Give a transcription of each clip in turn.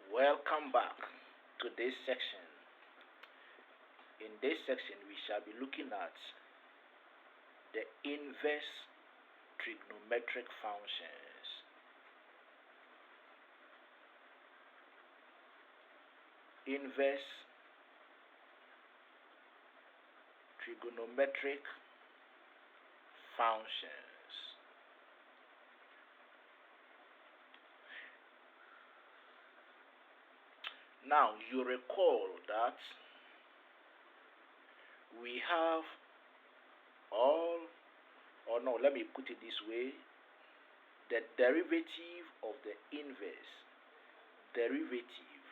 Welcome back to this section. In this section, we shall be looking at the inverse trigonometric functions. Inverse trigonometric functions. Now, you recall that we have let me put it this way, the derivative of the inverse derivative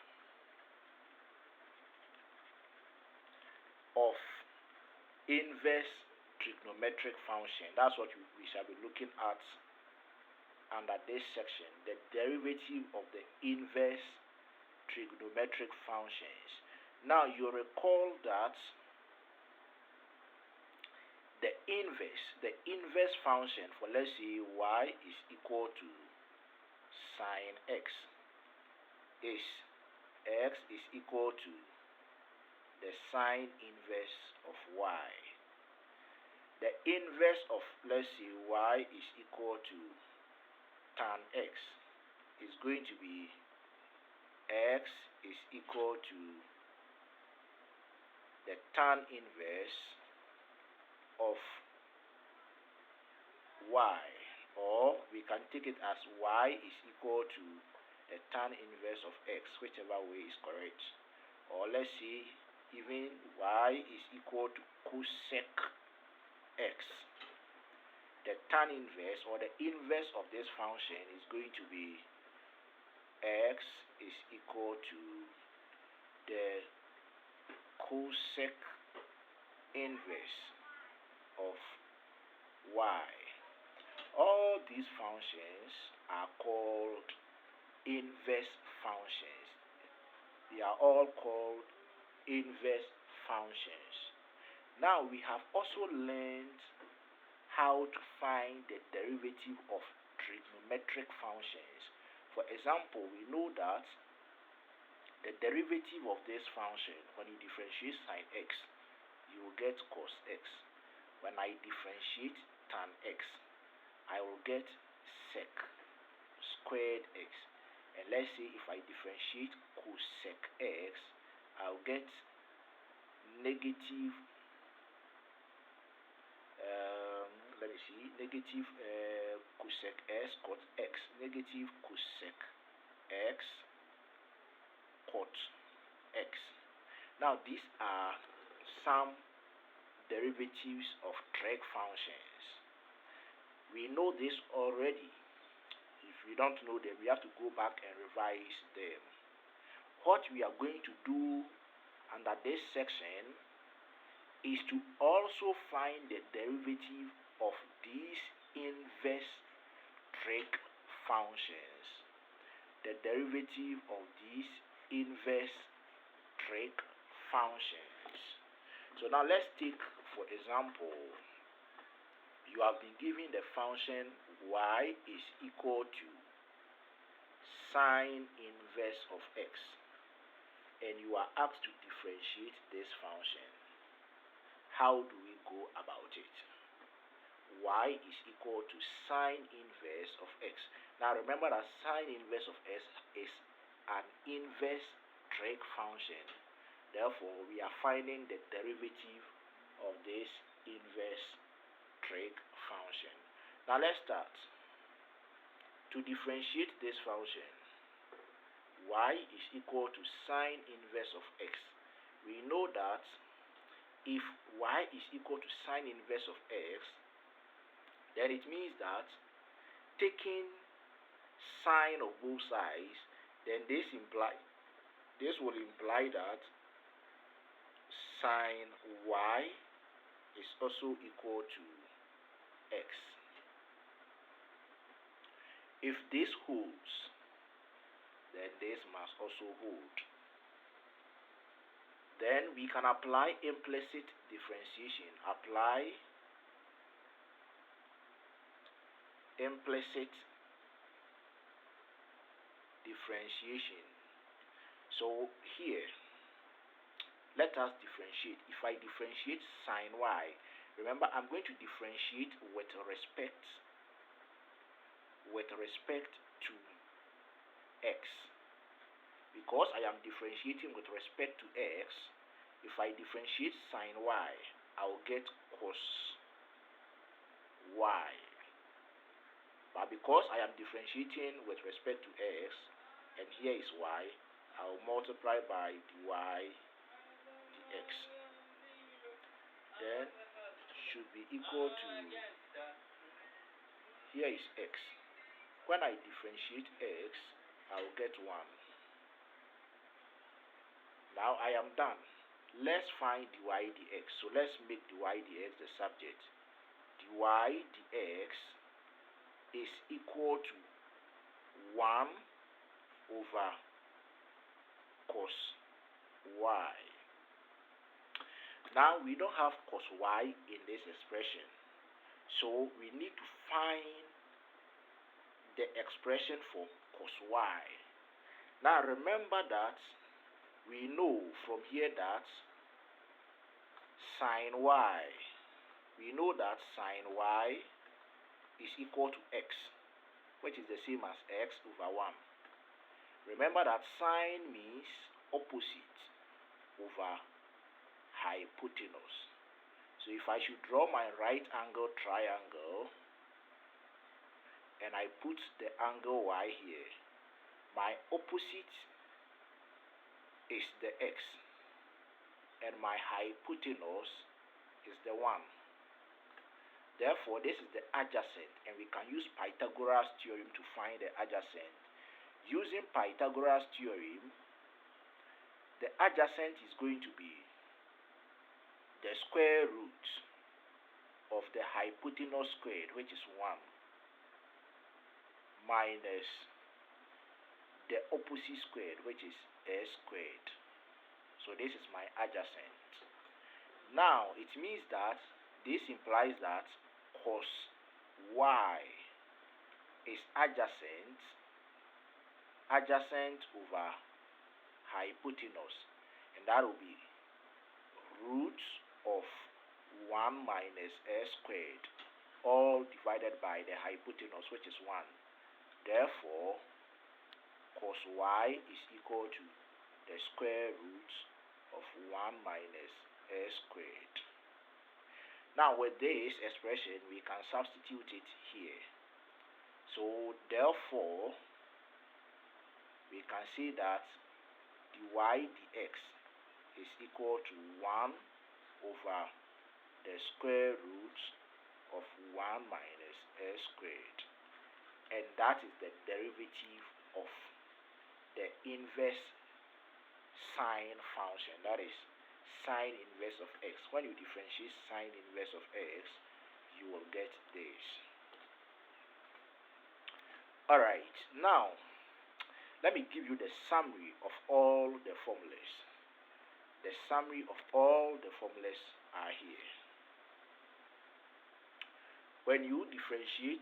of inverse trigonometric function. That's what we shall be looking at under this section, the derivative of the inverse trigonometric functions. Now, you recall that the inverse function for, let's say, y is equal to sine x is equal to the sine inverse of y. The inverse of, let's say, y is equal to tan x is going to be x is equal to the tan inverse of y, or we can take it as y is equal to the tan inverse of x, whichever way is correct. Or let's say even y is equal to cosec x. The tan inverse or the inverse of this function is going to be x is equal to the cosec inverse of y. All these functions are called inverse functions. They are all called inverse functions. Now, we have also learned how to find the derivative of trigonometric functions. For example, we know that the derivative of this function, when you differentiate sine x, you will get cos x. When I differentiate tan x, I will get sec squared x. And let's say if I differentiate cosec x, I'll get negative cosec x cot x, negative cosec x cot x. Now, these are some derivatives of trig functions. We know this already. If we don't know them, we have to go back and revise them. What we are going to do under this section is to also find the derivative of these inverse trig functions. The derivative of these inverse trig functions. So now let's take, for example, you have been given the function y is equal to sine inverse of x, and you are asked to differentiate this function. How do we go about it? Y is equal to sine inverse of x. Now remember that sine inverse of x is an inverse trig function. Therefore, we are finding the derivative of this inverse trig function. Now let's start. To differentiate this function, y is equal to sine inverse of x. We know that if y is equal to sine inverse of x, then it means that taking sine of both sides, then this will imply that sine y is also equal to x. If this holds, then this must also hold. Then we can apply implicit differentiation. Apply implicit differentiation So here, let us differentiate. If I differentiate sine y, remember I'm going to differentiate with respect to x. Because I am differentiating with respect to x, if I differentiate sine y, I'll get cos y. But because I am differentiating with respect to x, and here is y, I'll multiply by dy dx. Then should be equal to, here is x. When I differentiate x, I'll get 1. Now I am done. Let's find dy dx. So let's make dy dx the subject. Dy dx is equal to 1 over cos y. Now we don't have cos y in this expression, so we need to find the expression for cos y. Now remember that we know from here that sine y, we know that sine y is equal to x, which is the same as x over 1. Remember that sine means opposite over hypotenuse. So if I should draw my right angle triangle and I put the angle y here, my opposite is the x and my hypotenuse is the 1. Therefore, this is the adjacent, and we can use Pythagoras theorem to find the adjacent. Using Pythagoras theorem, the adjacent is going to be the square root of the hypotenuse squared, which is 1, minus the opposite squared, which is s squared. So this is my adjacent. Now it means that this implies that cos y is adjacent over hypotenuse, and that will be root of 1 minus s squared, all divided by the hypotenuse, which is 1. Therefore, cos y is equal to the square root of 1 minus s squared. Now with this expression, we can substitute it here. So therefore, we can see that dy dx is equal to 1 over the square root of 1 minus s squared. And that is the derivative of the inverse sine function, that is sine inverse of x. When you differentiate sine inverse of x, you will get this. Alright, now let me give you the summary of all the formulas. The summary of all the formulas are here. When you differentiate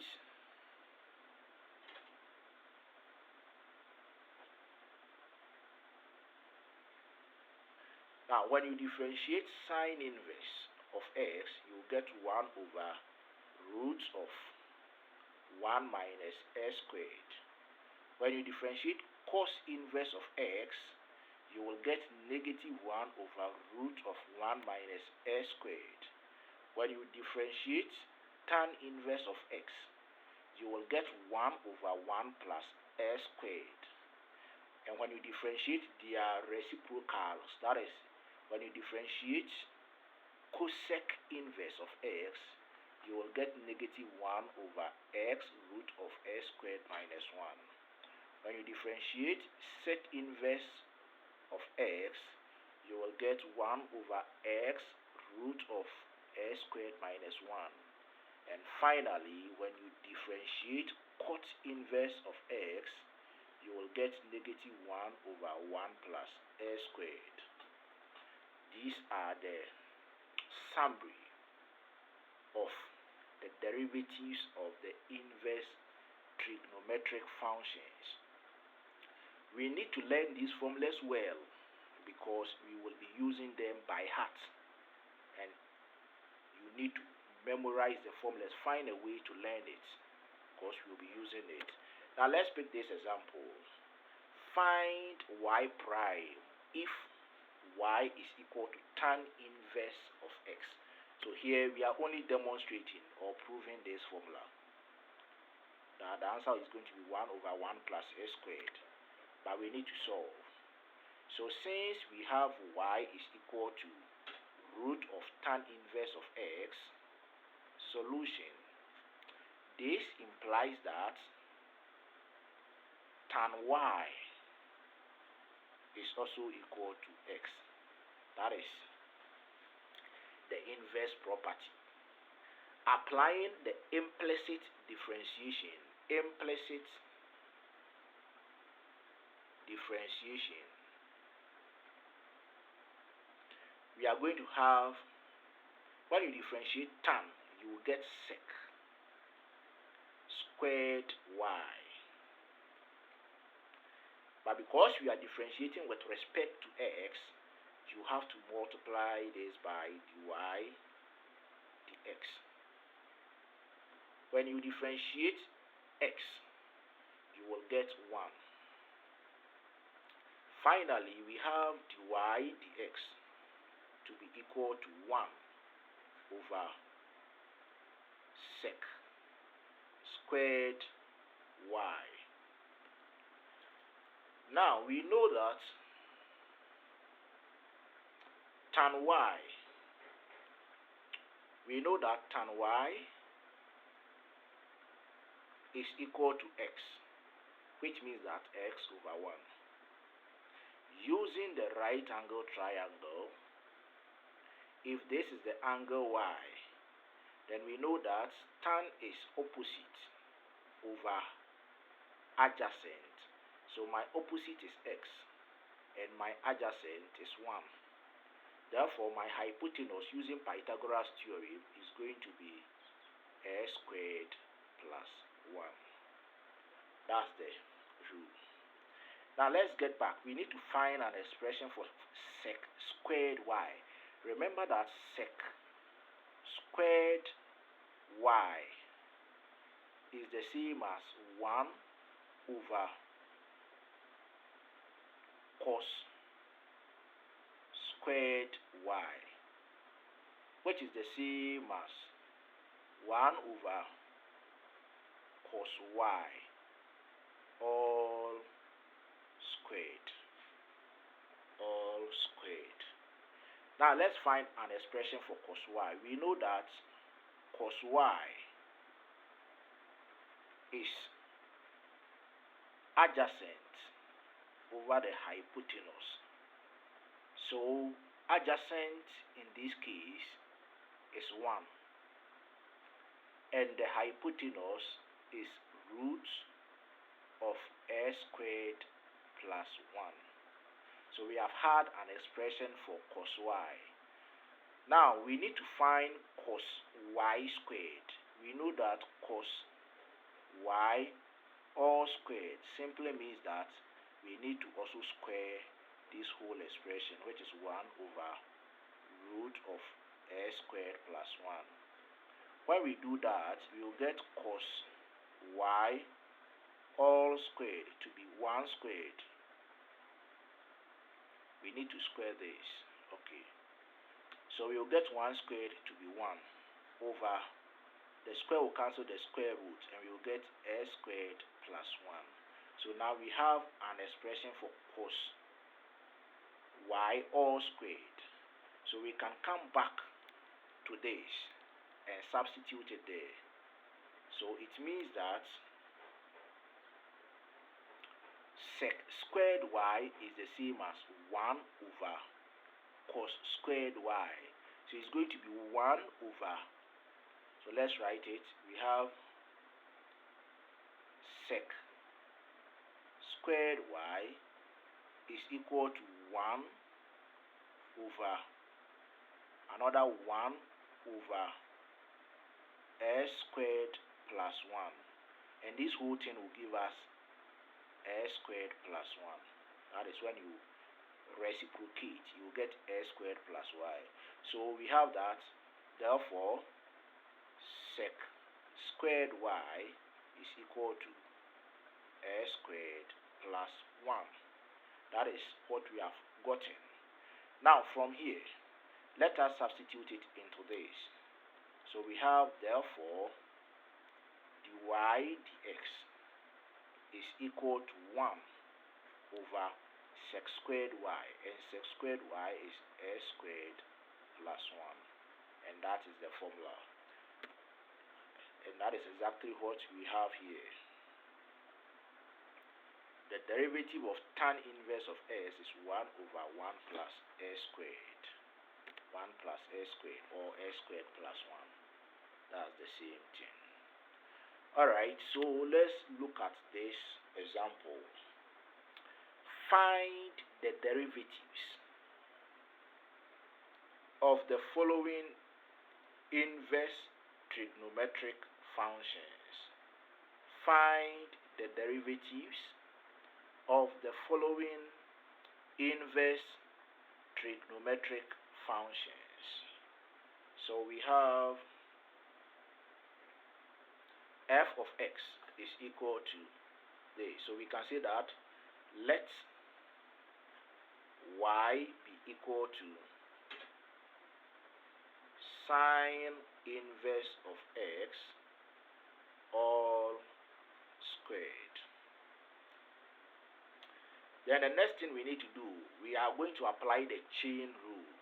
sine inverse of x, you get 1 over root of 1 minus s squared. When you differentiate cos inverse of x, you will get negative 1 over root of 1 minus s squared. When you differentiate tan inverse of x, you will get 1 over 1 plus s squared. And when you differentiate their reciprocals, that is, when you differentiate cosec inverse of x, you will get negative 1 over x root of s squared minus 1. When you differentiate sec inverse of x, you will get 1 over x root of s squared minus 1. And finally, when you differentiate cot inverse of x, you will get negative 1 over 1 plus s squared. These are the summary of the derivatives of the inverse trigonometric functions. We need to learn these formulas well because we will be using them by heart, and you need to memorize the formulas, find a way to learn it because we'll be using it. Now let's pick this example. Find y prime if y is equal to tan inverse of x. So here we are only demonstrating or proving this formula. Now the answer is going to be 1 over 1 plus s squared, but we need to solve. So since we have y is equal to root of tan inverse of x, solution, this implies that tan y is also equal to x. That is the inverse property. Applying the implicit differentiation, we are going to have, when you differentiate tan, you will get sec squared y. But because we are differentiating with respect to x, you have to multiply this by dy dx. When you differentiate x, you will get 1. Finally, we have dy dx to be equal to 1 over sec squared y. Now we know that tan y is equal to x, which means that x over 1. Using the right angle triangle, if this is the angle y, then we know that tan is opposite over adjacent. So my opposite is x and my adjacent is 1. Therefore, my hypotenuse using Pythagoras theorem is going to be s squared plus 1. That's the rule. Now let's get back. We need to find an expression for sec squared y. Remember that sec squared y is the same as 1 over cos squared y, which is the same as 1 over cos y all squared. Now let's find an expression for cos y. We know that cos y is adjacent over the hypotenuse. So adjacent in this case is 1, and the hypotenuse is root of s squared plus 1. So we have had an expression for cos y. Now we need to find cos y squared. We know that cos y all squared simply means that we need to also square this whole expression, which is 1 over root of s squared plus 1. When we do that, we will get cos y all squared to be 1 squared. We need to square this. Okay. So we will get 1 squared to be 1 over, the square will cancel the square root, and we will get s squared plus 1. So now we have an expression for cos y all squared. So we can come back to this and substitute it there. So it means that sec squared y is the same as 1 over cos squared y. So it's going to be 1 over, so let's write it. We have sec squared y is equal to 1 over another 1 over s squared plus 1. And this whole thing will give us s squared plus 1. That is when you reciprocate, you get s squared plus y. So we have that, therefore sec squared y is equal to s squared plus 1. That is what we have gotten. Now from here, let us substitute it into this. So we have, therefore, dy dx is equal to 1 over sec squared y, and sec squared y is s squared plus 1, and that is the formula, and that is exactly what we have here. The derivative of tan inverse of s is 1 over 1 plus s squared, 1 plus s squared, or s squared plus 1. That's the same thing. Alright, so let's look at this example. Find the derivatives of the following inverse trigonometric functions. Find the derivatives of the following inverse trigonometric functions. So we have f of x is equal to this. So we can say that let y be equal to sine inverse of x all squared. Then the next thing we need to do, we are going to apply the chain rule.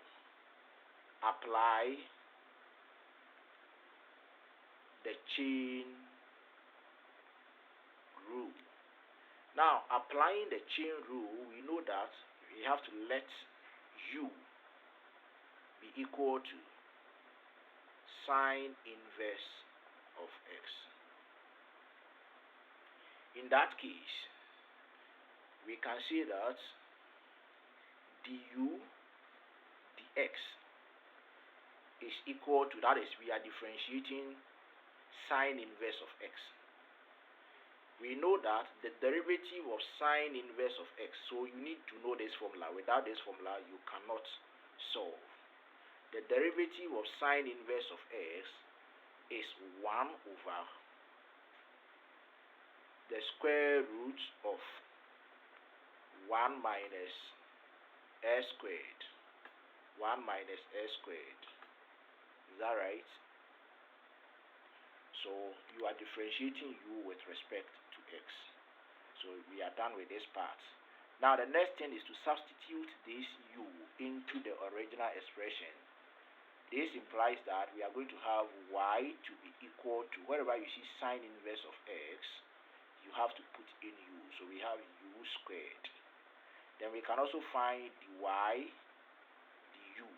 Apply the chain rule. Now, applying the chain rule, we know that we have to let u be equal to sine inverse of x. In that case, we can say that du dx is equal to, that is, we are differentiating sine inverse of x. We know that the derivative of sine inverse of x, so you need to know this formula. Without this formula, you cannot solve. The derivative of sine inverse of x is 1 over the square root of 1 minus s squared. 1 minus s squared. Is that right? So you are differentiating u with respect to x. So we are done with this part. Now the next thing is to substitute this u into the original expression. This implies that we are going to have y to be equal to, wherever you see sine inverse of x, you have to put in u. So we have u squared. Then we can also find dy du.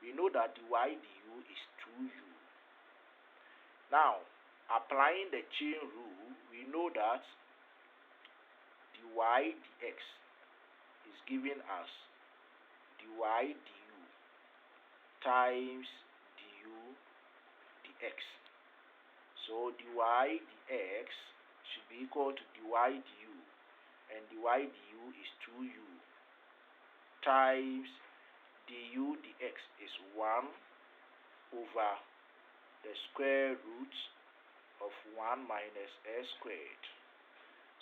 We know that dy du is 2u. Now, applying the chain rule, we know that dy dx is giving us dy du times du dx. So dy dx should be equal to dy du, and dy du is 2u times du dx is 1 over the square root of 1 minus s squared.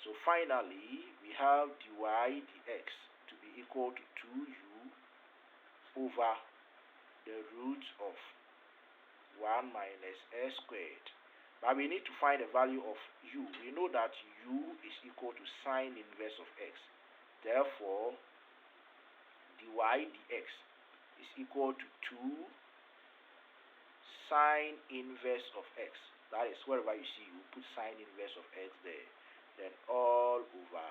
So finally, we have dy dx to be equal to 2u over the root of 1 minus s squared. But we need to find the value of u. We know that u is equal to sine inverse of x. Therefore, dy dx is equal to 2 sine inverse of x. That is, wherever you see, you put sine inverse of x there. Then all over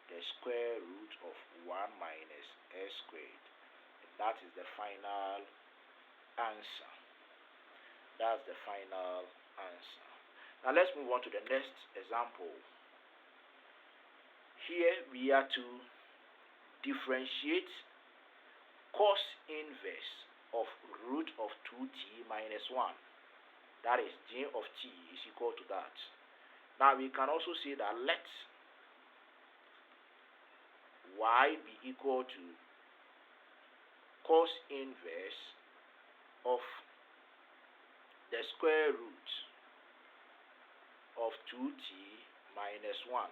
the square root of 1 minus s squared. And that is the final answer. That's the final answer. Now let's move on to the next example. Here we are to differentiate cos inverse of root of 2t minus 1. That is, j of t is equal to that. Now we can also say that let y be equal to cos inverse of the square root of 2t minus 1.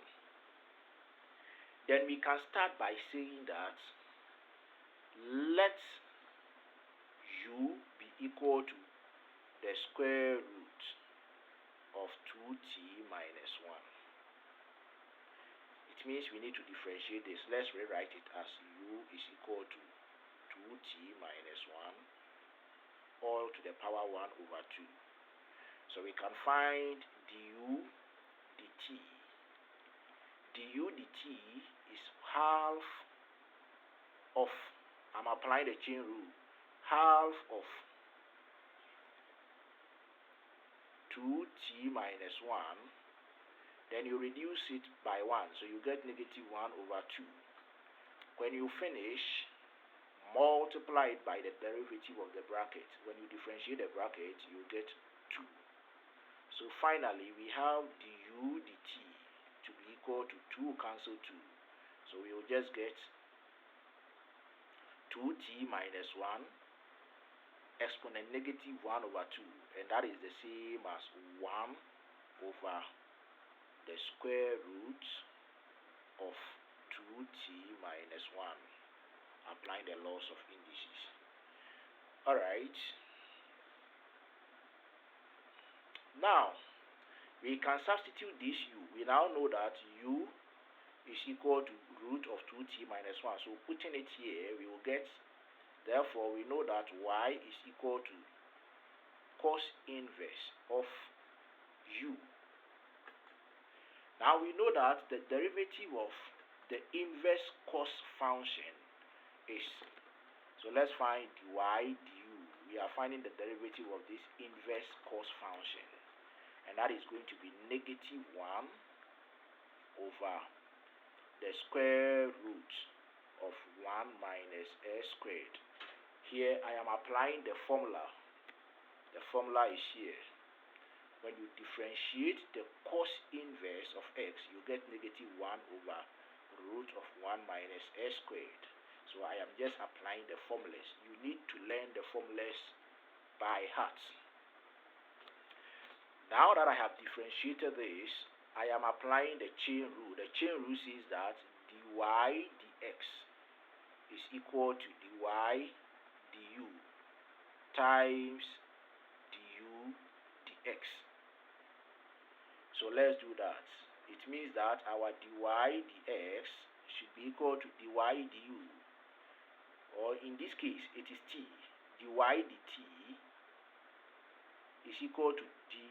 Then we can start by saying that let u be equal to the square root of 2t minus 1. It means we need to differentiate this. Let's rewrite it as u is equal to 2t minus 1 all to the power 1 over 2. So we can find du dt. Du dt is half of, I'm applying the chain rule, half of 2t minus 1. Then you reduce it by 1, so you get negative 1 over 2. When you finish, multiply it by the derivative of the bracket. When you differentiate the bracket, you get 2. So finally, we have du dt to be equal to 2 cancel 2. So we will just get 2t minus 1 exponent negative 1 over 2. And that is the same as 1 over the square root of 2t minus 1, applying the laws of indices. Alright. Now, we can substitute this u. We now know that u is equal to root of 2t minus 1. So putting it here, we will get, therefore, we know that y is equal to cos inverse of u. Now we know that the derivative of the inverse cos function is, so let's find dy du. We are finding the derivative of this inverse cos function, and that is going to be negative 1 over the square root of 1 minus s squared. Here I am applying the formula. The formula is here. When you differentiate the cos inverse of x, you get negative 1 over root of 1 minus s squared. So I am just applying the formulas. You need to learn the formulas by heart. Now that I have differentiated this, I am applying the chain rule. The chain rule says that dy dx is equal to dy du times du dx. So let's do that. It means that our dy dx should be equal to dy du, or in this case it is t. Dy dt is equal to dy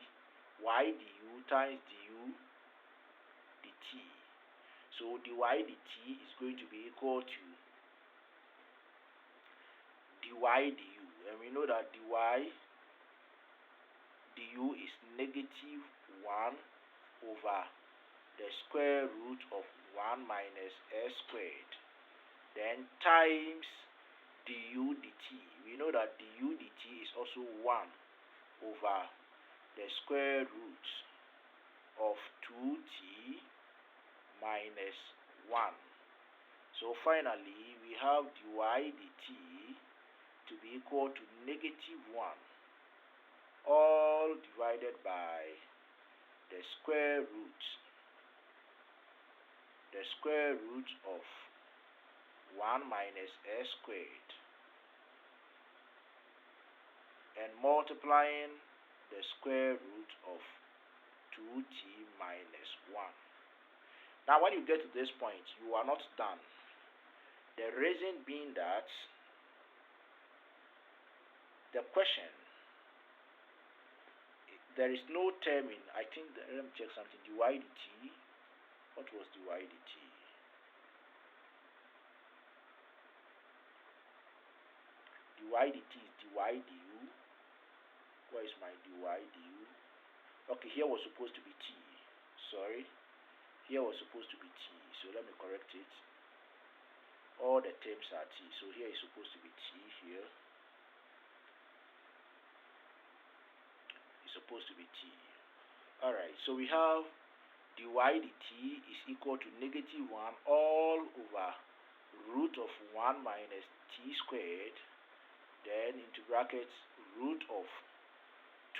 du times du dt. So dy dt is going to be equal to dy du, and we know that dy du is negative 1 over the square root of 1 minus s squared, then times du dt. We know that du dt is also 1 over the square root of 2t minus 1. So finally, we have dy dt to be equal to negative 1 all divided by the square root of 1 minus s squared, and multiplying the square root of 2t minus 1. Now when you get to this point, you are not done. The reason being that the question, there is no term in, I think, let me check something, dy dt. What was dy dt? Dy dt is dy du. Where is my dy du? Okay, here was supposed to be t. Sorry. Here was supposed to be t. So let me correct it. All the terms are t. So here is supposed to be t here. It's supposed to be t. Alright, so we have dy dt is equal to negative 1 all over root of 1 minus t squared, then into brackets root of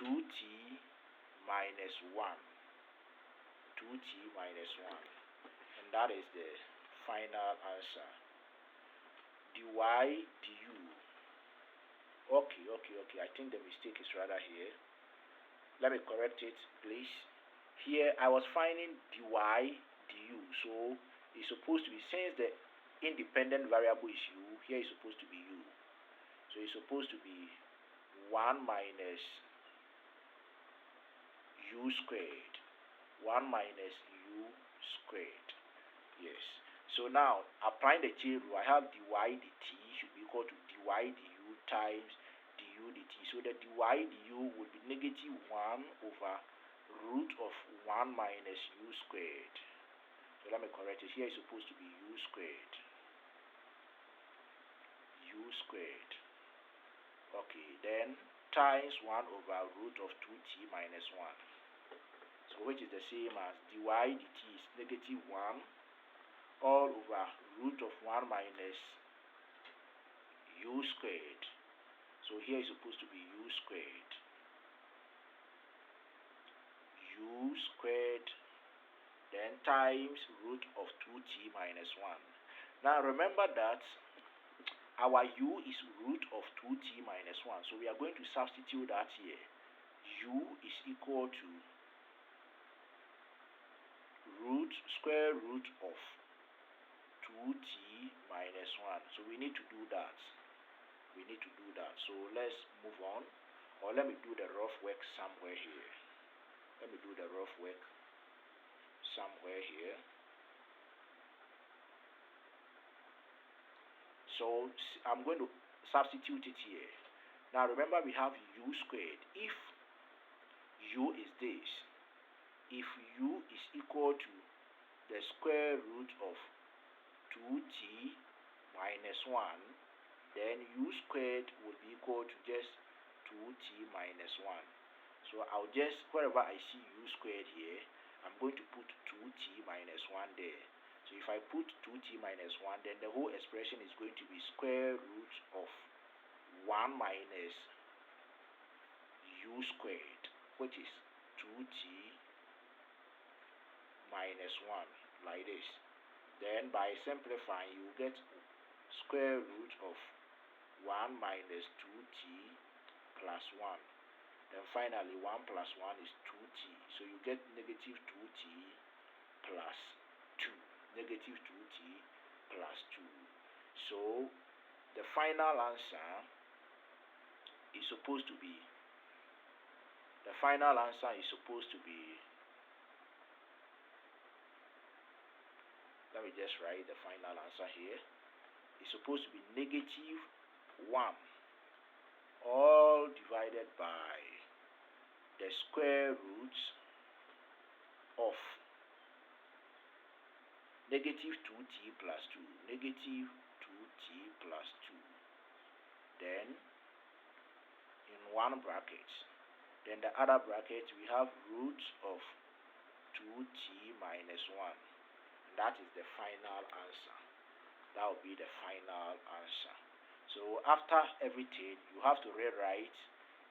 2t minus 1. 2t minus 1. And that is the final answer. dy du. Okay. I think the mistake is rather here. Let me correct it, please. Here I was finding dy du. So it's supposed to be, since the independent variable is u, here is supposed to be u. So it's supposed to be 1 minus u squared. 1 minus u squared. Yes. So now, applying the chain rule, I have dy dt should be equal to dy du times du dt. So the dy du would be negative 1 over root of 1 minus u squared. So let me correct it. Here is supposed to be u squared. U squared. Okay, then times 1 over root of 2t minus 1. So which is the same as dy dt is negative 1 all over root of 1 minus u squared. So here is supposed to be u squared. U squared, then times root of 2t minus 1. Now remember that our u is root of 2t minus 1. So we are going to substitute that here. U is equal to square root of 2t minus 1. So we need to do that. So let's move on. Or let me do the rough work somewhere here. So I'm going to substitute it here. Now remember we have u squared. If u is this, if u is equal to the square root of 2t minus 1, then u squared would be equal to just 2t minus 1. So I'll just, wherever I see u squared here, I'm going to put 2t minus 1 there. So if I put 2t minus 1, then the whole expression is going to be square root of 1 minus u squared, which is 2t minus 1, like this. Then by simplifying, you get square root of 1 minus 2t plus 1. Then finally 1 plus 1 is 2t. So you get negative 2t plus 2. Negative 2t plus 2. So the final answer is supposed to be, let me just write the final answer here. It's supposed to be negative 1 all divided by the square root of negative 2t plus 2. Negative 2t plus 2. Then in one bracket. Then the other bracket we have root of 2t minus 1. That is the final answer. That will be the final answer. So after everything, you have to rewrite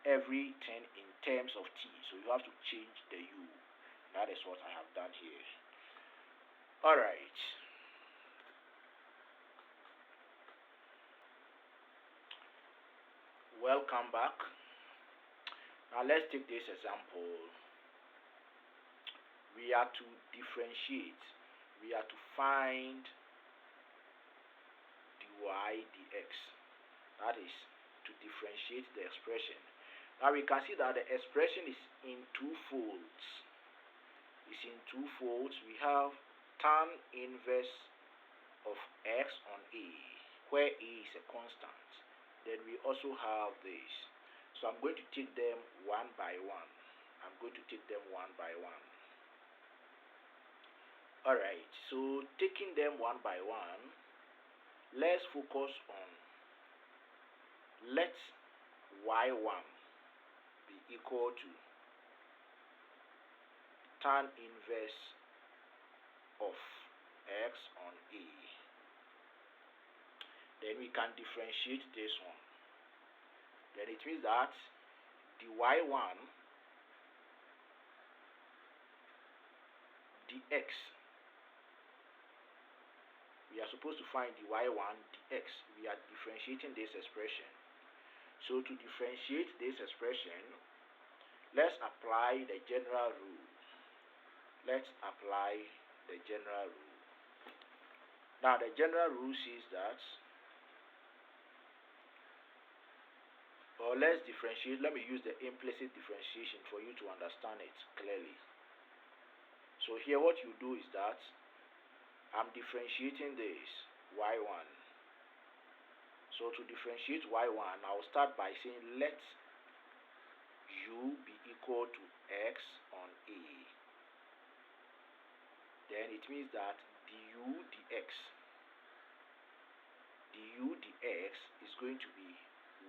everything in terms of t. So you have to change the u. That is what I have done here. Alright. Welcome back. Now let's take this example. We are to differentiate. We are to find dy dx. That is to differentiate the expression. Now we can see that the expression is in two folds. We have tan inverse of x on a, where a is a constant. Then we also have this. So I'm going to take them one by one. Alright, so taking them one by one, let's focus on, let y1 be equal to tan inverse of x on a. then we can differentiate this one. Then it means that the y1 dx, we are supposed to find the y1 dx. We are differentiating this expression. So to differentiate this expression, let's apply the general rule. Let's apply the general rule. Now the general rule says that, or let's differentiate. Let me use the implicit differentiation for you to understand it clearly. So here what you do is that I'm differentiating this y1. So to differentiate y1, I'll start by saying let u be equal to x on a. Then it means that du dx is going to be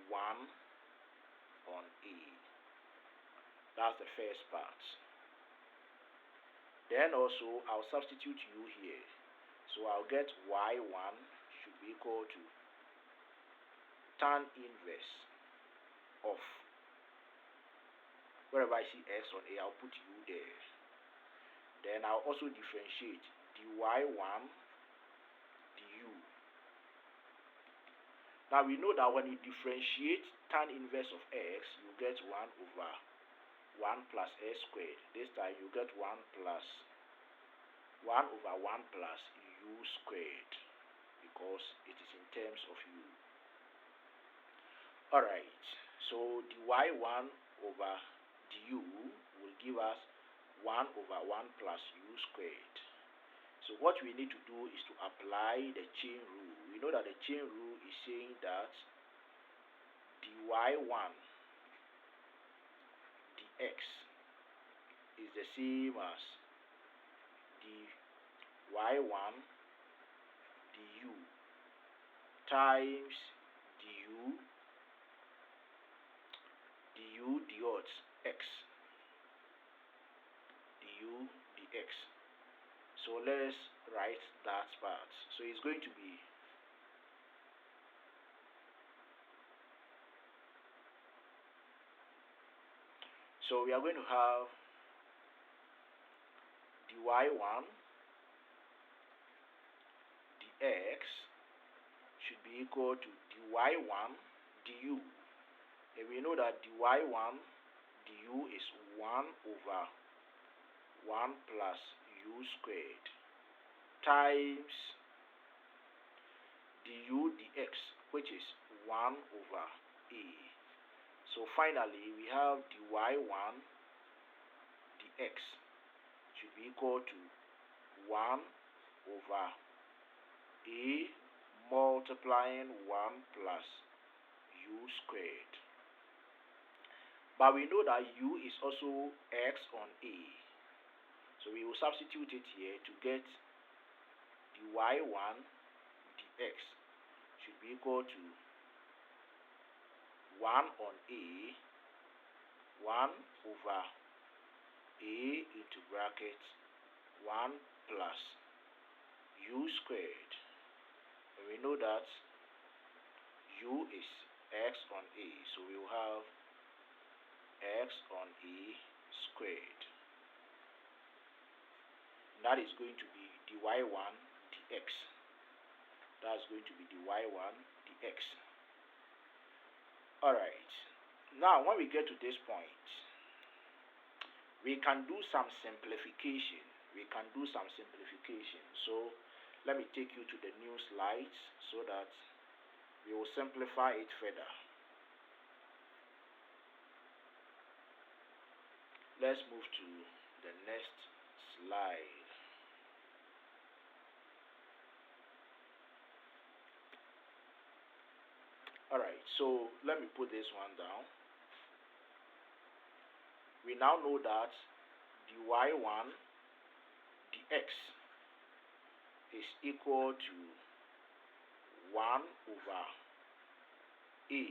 1 on a. That's the first part. Then also I'll substitute u here. So I'll get y1 should be equal to tan inverse of, wherever I see x on a, I'll put u there. Then I'll also differentiate dy1 du. Now we know that when you differentiate tan inverse of x, you get 1 over 1 plus s squared. This time you get 1 over 1 plus u squared, because it is in terms of u. Alright, so dy1 over du will give us 1 over 1 plus u squared. So what we need to do is to apply the chain rule. We know that the chain rule is saying that dy1 dx is the same as dy1 du times du dot x, du dx. So let's write that part. So it's going to be we are going to have dy1 dx should be equal to dy1 du. And we know that dy1 du is 1 over 1 plus u squared times du dx, which is 1 over a. So finally we have dy1 dx should be equal to 1 over a multiplying 1 plus u squared. But we know that u is also x on a. So we will substitute it here to get dy1 dx should be equal to 1 on a, 1 over a into bracket 1 plus u squared. And we know that u is x on a, so we will have x on a squared. That is going to be dy1 dx. That's going to be dy1 dx. Alright, now when we get to this point, we can do some simplification. So let me take you to the new slides so that we will simplify it further. Let's move to the next slide. Alright, so let me put this one down. We now know that dy1 dx is equal to 1 over a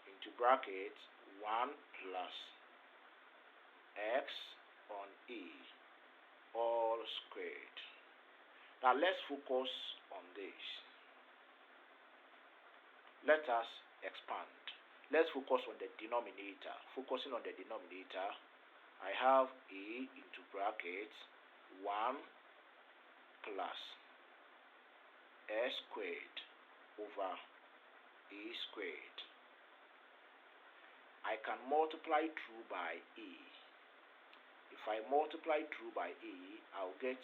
into bracket 1 plus x on a all squared. Now let's focus on this. let us expand. Let's focus on the denominator. Focusing on the denominator, I have a into brackets 1 plus s squared over a squared. I can multiply through by a. If I multiply through by a, I'll get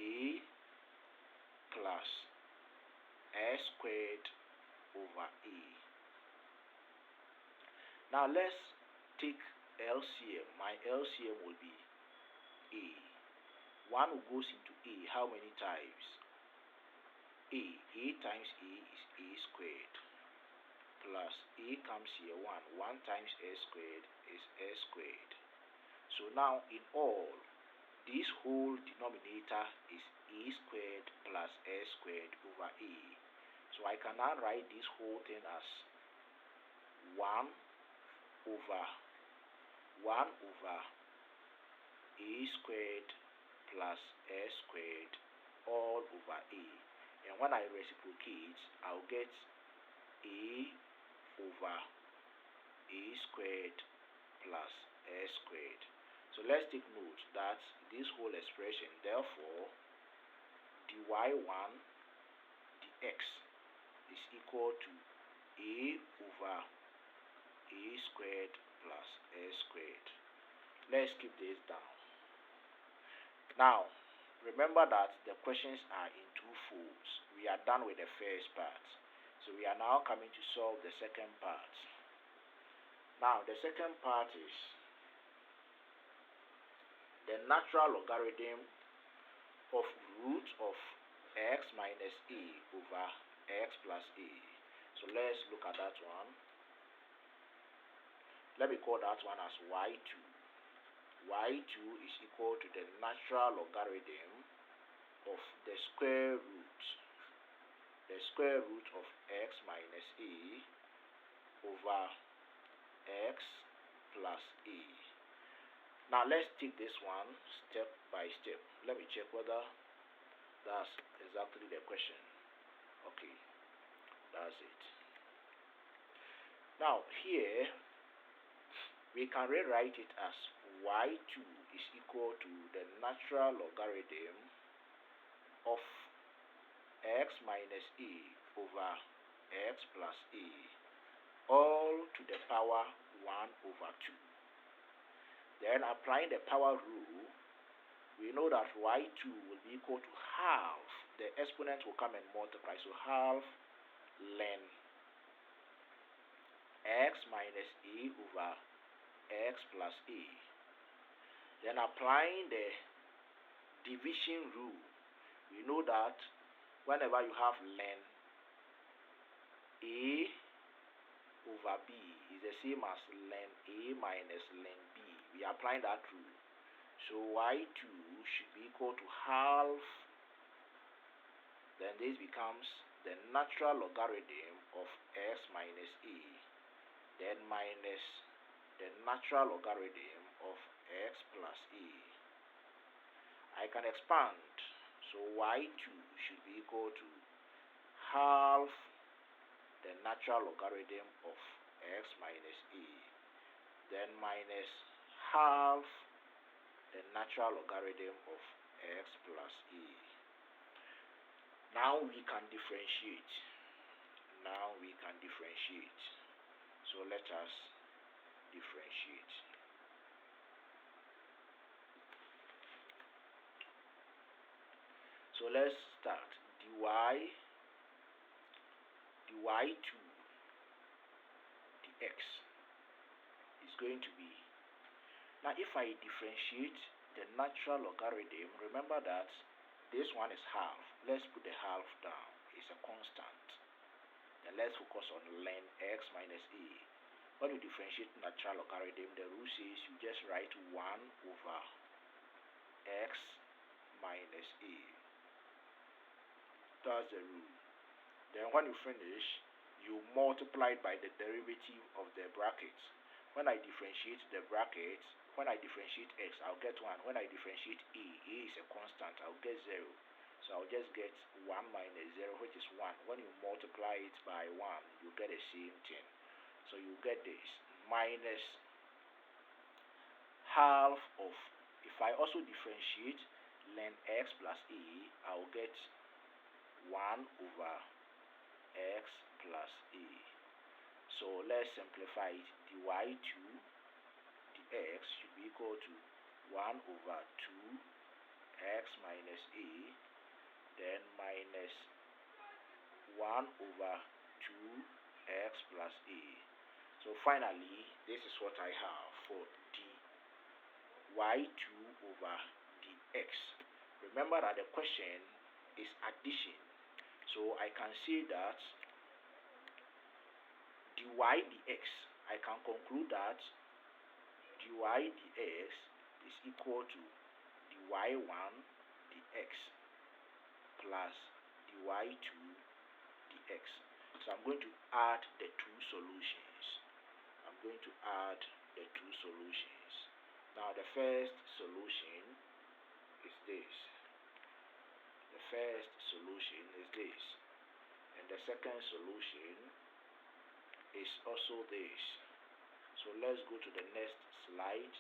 a plus s squared over a. Now let's take LCM. My LCM will be a. 1 goes into a how many times? A times a is a squared, plus a comes here 1 times s squared is s squared. So now in all, this whole denominator is a squared plus s squared over a. So I can now write this whole thing as 1 over a squared plus s squared all over a. And when I reciprocate, I'll get a over a squared plus s squared. So let's take note that this whole expression, therefore, dy1 dx is equal to a over a squared plus s squared. Let's keep this down. Now, remember that the questions are in two folds. We are done with the first part. So we are now coming to solve the second part. Now, the second part is the natural logarithm of root of x minus a over x plus a. So let's look at that one. Let me call that one as y2. y2 is equal to the natural logarithm of the square root of x minus a over x plus a. Now let's take this one step by step. Let me check whether that's exactly the question. Okay, that's it. Now here we can rewrite it as y2 is equal to the natural logarithm of x minus a over x plus a all to the power 1 over 2. Then applying the power rule, we know that y2 will be equal to half. The exponent will come and multiply, so half ln x minus a over x plus a. Then applying the division rule, we know that whenever you have ln a over b is the same as ln a minus ln b. We are applying that rule. So y2 should be equal to half. Then this becomes the natural logarithm of x minus a. Then minus the natural logarithm of x plus a. I can expand, so y2 should be equal to half the natural logarithm of x minus a, then minus half the natural logarithm of x plus a. Now we can differentiate. So let us differentiate. So let's start. dy2 dx is going to be, now if I differentiate the natural logarithm, remember that this one is half. Let's put the half down. It's a constant. Then let's focus on ln x minus a. When you differentiate natural logarithm, the rule says you just write 1 over x minus a. That's the rule. Then when you finish, you multiply by the derivative of the brackets. When I differentiate the brackets, when I differentiate x, I'll get 1. When I differentiate a is a constant, I'll get 0. So I'll just get 1 minus 0, which is 1. When you multiply it by 1, you get the same thing. So you get this minus half of, if I also differentiate ln x plus a, I'll get 1 over x plus a. So let's simplify it. dy 2 dx should be equal to 1 over 2 x minus a, then minus 1 over 2 x plus a. So finally, this is what I have for dy 2 over dx. Remember that the question is addition. So I can say that dy dx, I can conclude that dy dx is equal to dy1 dx plus dy2 dx. So I'm going to add the two solutions. Now the first solution is this. And the second solution is also this. So let's go to the next slide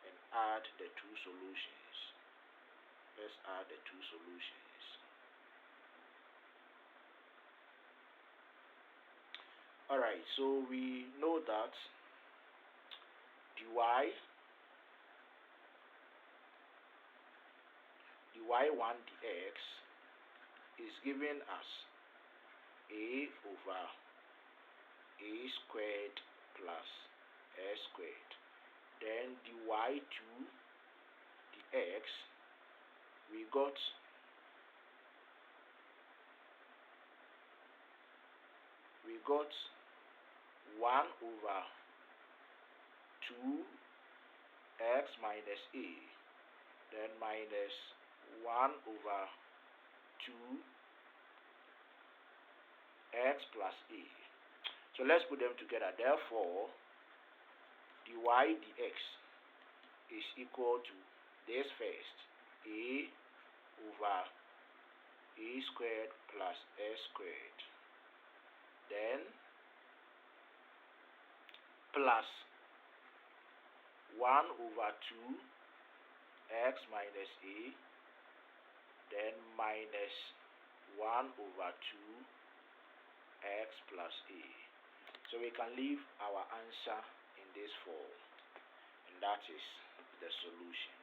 and add the two solutions. Let's add the two solutions. Alright, so we know that dy1 dx is given as a over a squared plus s squared. Then dy2 dx, we got 1 over 2 x minus a, then minus 1 over 2 x plus a. So let's put them together. Therefore, dy dx is equal to this first, a over a squared plus s squared, then plus 1 over 2 x minus a, then minus 1 over 2 x plus a. So we can leave our answer in this form, and that is the solution.